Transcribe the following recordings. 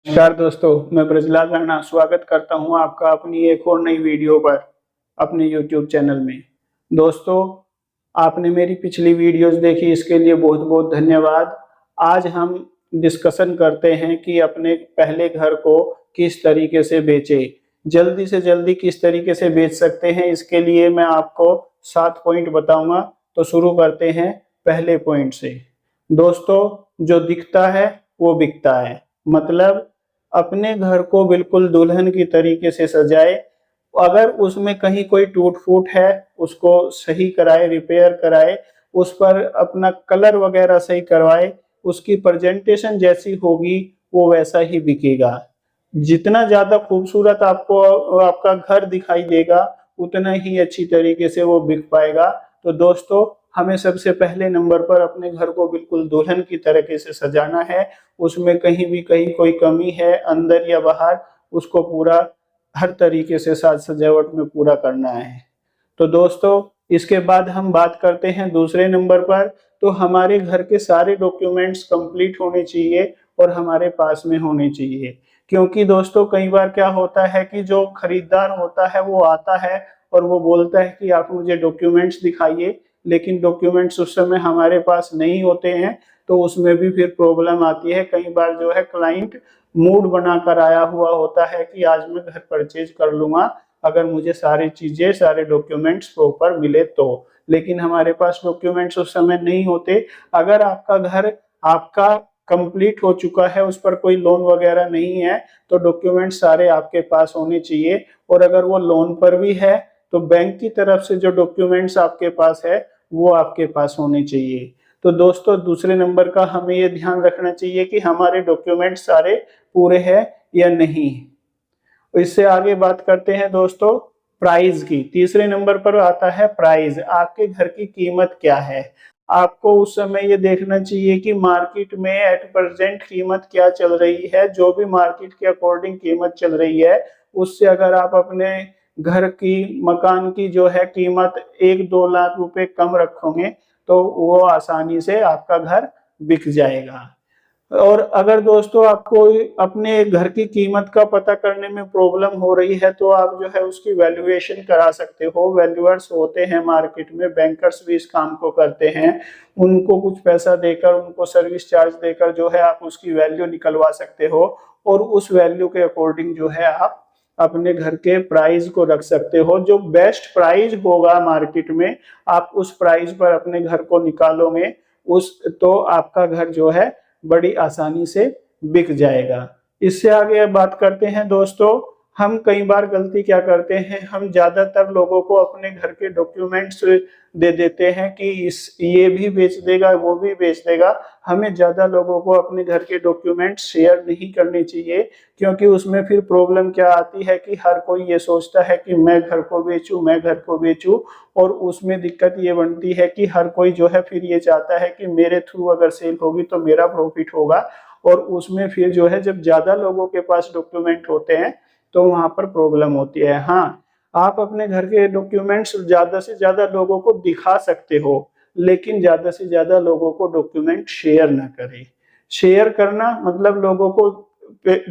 नमस्कार दोस्तों, मैं ब्रजलाल राणा स्वागत करता हूं आपका अपनी एक और नई वीडियो पर अपने YouTube चैनल में। दोस्तों, आपने मेरी पिछली वीडियोस देखी, इसके लिए बहुत बहुत धन्यवाद। आज हम डिस्कशन करते हैं कि अपने पहले घर को किस तरीके से बेचें, जल्दी से जल्दी किस तरीके से बेच सकते हैं। इसके लिए मैं आपको 7 पॉइंट बताऊंगा। तो शुरू करते हैं पहले पॉइंट से। दोस्तों, जो दिखता है वो बिकता है। मतलब अपने घर को बिल्कुल दुल्हन की तरीके से सजाए। अगर उसमें कहीं कोई टूट फूट है, उसको सही कराए, रिपेयर कराए, उस पर अपना कलर वगैरह सही करवाए, उसकी प्रेजेंटेशन जैसी होगी वो वैसा ही बिकेगा। जितना ज्यादा खूबसूरत आपको आपका घर दिखाई देगा, उतना ही अच्छी तरीके से वो बिक पाएगा। तो दोस्तों, हमें सबसे पहले नंबर पर अपने घर को बिल्कुल दुल्हन की तरीके से सजाना है। उसमें कहीं कोई कमी है अंदर या बाहर, उसको पूरा हर तरीके से साज सजावट में पूरा करना है। तो दोस्तों, इसके बाद हम बात करते हैं दूसरे नंबर पर। तो हमारे घर के सारे डॉक्यूमेंट्स कंप्लीट होने चाहिए और हमारे पास में होने चाहिए। क्योंकि दोस्तों, कई बार क्या होता है कि जो खरीदार होता है वो आता है और वो बोलता है कि आप मुझे डॉक्यूमेंट्स दिखाइए, लेकिन डॉक्यूमेंट्स उस समय हमारे पास नहीं होते हैं। तो उसमें भी फिर प्रॉब्लम आती है। कई बार जो है क्लाइंट मूड बनाकर आया हुआ होता है कि आज मैं घर परचेज कर लूंगा अगर मुझे सारी चीजें, सारे डॉक्यूमेंट्स प्रॉपर मिले तो। लेकिन हमारे पास डॉक्यूमेंट्स उस समय नहीं होते। अगर आपका घर आपका कंप्लीट हो चुका है, उस पर कोई लोन वगैरह नहीं है, तो डॉक्यूमेंट्स सारे आपके पास होने चाहिए। और अगर वो लोन पर भी है तो बैंक की तरफ से जो डॉक्यूमेंट्स आपके पास है वो आपके पास होने चाहिए। तो दोस्तों, दूसरे नंबर का हमें ये ध्यान रखना चाहिए कि हमारे डॉक्यूमेंट सारे पूरे हैं या नहीं। इससे आगे बात करते हैं दोस्तों प्राइस की। तीसरे नंबर पर आता है प्राइस। आपके घर की कीमत क्या है। आपको उस समय ये देखना चाहिए कि मार्केट में एट प्रेजेंट कीमत क्या चल रही है। जो भी मार्केट के अकॉर्डिंग कीमत चल रही है, उससे अगर आप अपने घर की, मकान की जो है कीमत 1-2 लाख रुपए कम रखोगे तो वो आसानी से आपका घर बिक जाएगा। और अगर दोस्तों आपको अपने घर की कीमत का पता करने में प्रॉब्लम हो रही है, तो आप जो है उसकी वैल्यूएशन करा सकते हो। वैल्यूअर्स होते हैं मार्केट में, बैंकर्स भी इस काम को करते हैं। उनको कुछ पैसा देकर, उनको सर्विस चार्ज देकर जो है आप उसकी वैल्यू निकलवा सकते हो। और उस वैल्यू के अकॉर्डिंग जो है आप अपने घर के प्राइस को रख सकते हो। जो बेस्ट प्राइस होगा मार्केट में, आप उस प्राइस पर अपने घर को निकालोगे, उस तो आपका घर जो है बड़ी आसानी से बिक जाएगा। इससे आगे बात करते हैं दोस्तों, हम कई बार गलती क्या करते हैं, हम ज्यादातर लोगों को अपने घर के डॉक्यूमेंट्स दे देते हैं कि ये भी बेच देगा, वो भी बेच देगा। हमें ज्यादा लोगों को अपने घर के डॉक्यूमेंट्स शेयर नहीं करने चाहिए। क्योंकि उसमें फिर प्रॉब्लम क्या आती है कि हर कोई ये सोचता है कि मैं घर को बेचूं, मैं घर को बेचूं। और उसमें दिक्कत ये बनती है कि हर कोई जो है फिर ये चाहता है कि मेरे थ्रू अगर सेल होगी तो मेरा प्रॉफिट होगा। और उसमें फिर जो है जब ज्यादा लोगों के पास डॉक्यूमेंट होते हैं तो वहां पर प्रॉब्लम होती है। हाँ, आप अपने घर के डॉक्यूमेंट्स ज्यादा से ज्यादा लोगों को दिखा सकते हो, लेकिन ज्यादा से ज्यादा लोगों को डॉक्यूमेंट शेयर ना करें। शेयर करना मतलब लोगों को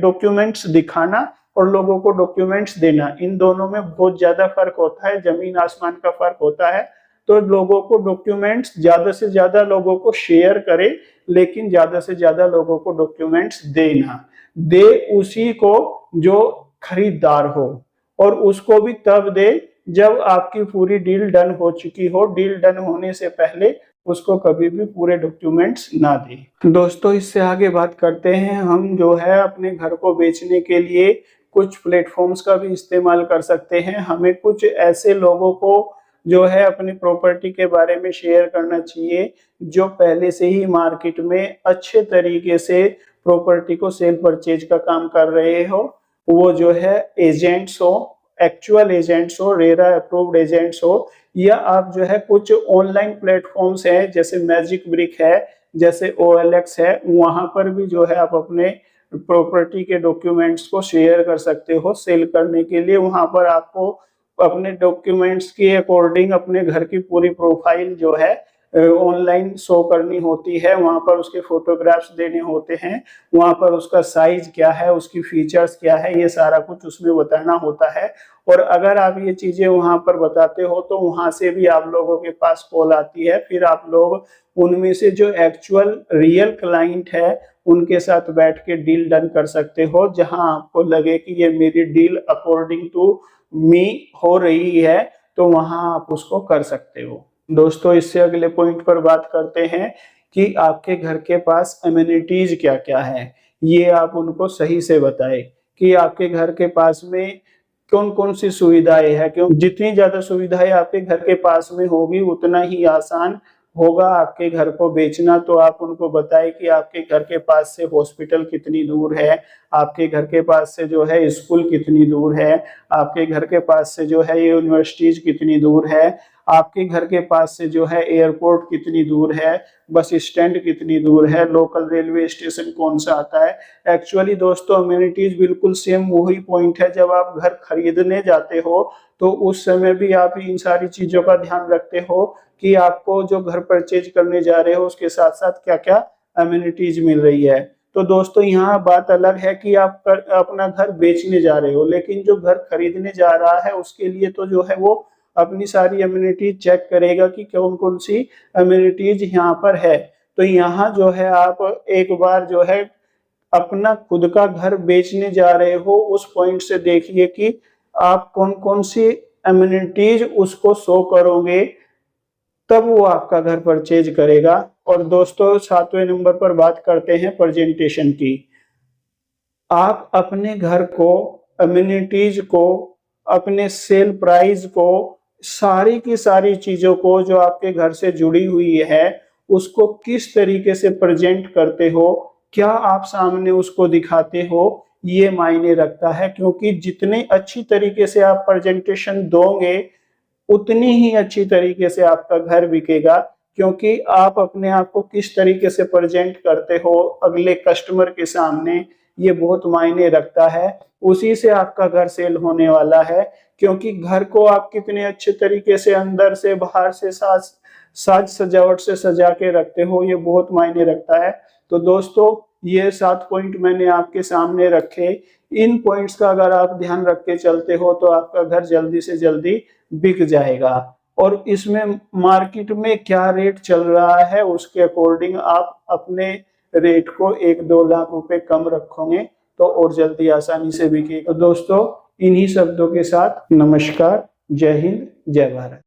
डॉक्यूमेंट्स दिखाना और लोगों को डॉक्यूमेंट्स देना, इन दोनों में बहुत ज्यादा फर्क होता है, जमीन आसमान का फर्क होता है। तो लोगों को डॉक्यूमेंट्स, ज्यादा से ज्यादा लोगों को शेयर करे, लेकिन ज्यादा से ज्यादा लोगों को डॉक्यूमेंट्स देना दे उसी को जो खरीदार हो। और उसको भी तब दे जब आपकी पूरी डील डन हो चुकी हो। डील डन होने से पहले उसको कभी भी पूरे डॉक्यूमेंट्स ना दे। दोस्तों, इससे आगे बात करते हैं, हम जो है अपने घर को बेचने के लिए कुछ प्लेटफॉर्म्स का भी इस्तेमाल कर सकते हैं। हमें कुछ ऐसे लोगों को जो है अपनी प्रॉपर्टी के बारे में शेयर करना चाहिए जो पहले से ही मार्केट में अच्छे तरीके से प्रॉपर्टी को सेल परचेज का काम कर रहे हो। वो जो है एजेंट्स हो, एक्चुअल एजेंट्स हो, रेरा अप्रूव्ड एजेंट्स हो, या आप जो है कुछ ऑनलाइन प्लेटफॉर्म्स हैं जैसे मैजिक ब्रिक है, जैसे OLX है, वहां पर भी जो है आप अपने प्रॉपर्टी के डॉक्यूमेंट्स को शेयर कर सकते हो सेल करने के लिए। वहां पर आपको अपने डॉक्यूमेंट्स के अकॉर्डिंग अपने घर की पूरी प्रोफाइल जो है ऑनलाइन शो करनी होती है, वहां पर उसके फोटोग्राफ्स देने होते हैं, वहां पर उसका साइज क्या है, उसकी फीचर्स क्या है, ये सारा कुछ उसमें बताना होता है। और अगर आप ये चीजें वहां पर बताते हो तो वहां से भी आप लोगों के पास कॉल आती है, फिर आप लोग उनमें से जो एक्चुअल रियल क्लाइंट है उनके साथ बैठ के डील डन कर सकते हो, जहां आपको लगे कि ये मेरी डील अकॉर्डिंग टू मी हो रही है, तो वहां आप उसको कर सकते हो। दोस्तों, इससे अगले पॉइंट पर बात करते हैं कि आपके घर के पास एमिनिटीज क्या क्या है। ये आप उनको सही से बताएं कि आपके घर के पास में कौन कौन सी सुविधाएं हैं। क्यों, जितनी ज्यादा सुविधाएं आपके घर के पास में होगी उतना ही आसान होगा आपके घर को बेचना। तो आप उनको बताएं कि आपके घर के पास से हॉस्पिटल कितनी दूर है, आपके घर के पास से जो है स्कूल कितनी दूर है, आपके घर के पास से जो है यूनिवर्सिटीज कितनी दूर है, आपके घर के पास से जो है एयरपोर्ट कितनी दूर है, बस स्टैंड कितनी दूर है, लोकल रेलवे स्टेशन कौन सा आता है। एक्चुअली दोस्तों, अम्यूनिटीज बिल्कुल सेम वही पॉइंट है जब आप घर खरीदने जाते हो तो उस समय भी आप इन सारी चीजों का ध्यान रखते हो कि आपको जो घर परचेज करने जा रहे हो उसके साथ साथ क्या क्या अम्यूनिटीज मिल रही है। तो दोस्तों, यहाँ बात अलग है कि आप अपना घर बेचने जा रहे हो, लेकिन जो घर खरीदने जा रहा है उसके लिए तो जो है वो अपनी सारी अम्यूनिटीज चेक करेगा कि कौन कौन सी अम्यूनिटीज यहाँ पर है। तो यहाँ जो है आप एक बार जो है अपना खुद का घर बेचने जा रहे हो उस पॉइंट से देखिए कि आप कौन कौन सी अम्यूनिटीज उसको शो करोगे, तब वो आपका घर परचेज करेगा। और दोस्तों, 7वें नंबर पर बात करते हैं प्रेजेंटेशन की। आप अपने घर को, अम्यूनिटीज को, अपने सेल प्राइस को, सारी की सारी चीजों को जो आपके घर से जुड़ी हुई है उसको किस तरीके से प्रेजेंट करते हो, क्या आप सामने उसको दिखाते हो, ये मायने रखता है। क्योंकि जितने अच्छी तरीके से आप प्रेजेंटेशन दोगे उतनी ही अच्छी तरीके से आपका घर बिकेगा। क्योंकि आप अपने आप को किस तरीके से प्रेजेंट करते हो अगले कस्टमर के सामने, ये बहुत मायने रखता है। उसी से आपका घर सेल होने वाला है। क्योंकि घर को आप कितने अच्छे तरीके से अंदर से बाहर से साज सजावट से सजा के रखते हो, ये बहुत मायने रखता है। तो दोस्तों, ये 7 पॉइंट मैंने आपके सामने रखे। इन पॉइंट्स का अगर आप ध्यान रख के चलते हो तो आपका घर जल्दी से जल्दी बिक जाएगा। और इसमें मार्केट में क्या रेट चल रहा है उसके अकॉर्डिंग आप अपने रेट को 1-2 लाख रुपए कम रखोगे तो और जल्दी आसानी से बिकेगा। तो दोस्तों, इन्हीं शब्दों के साथ नमस्कार, जय हिंद, जय भारत।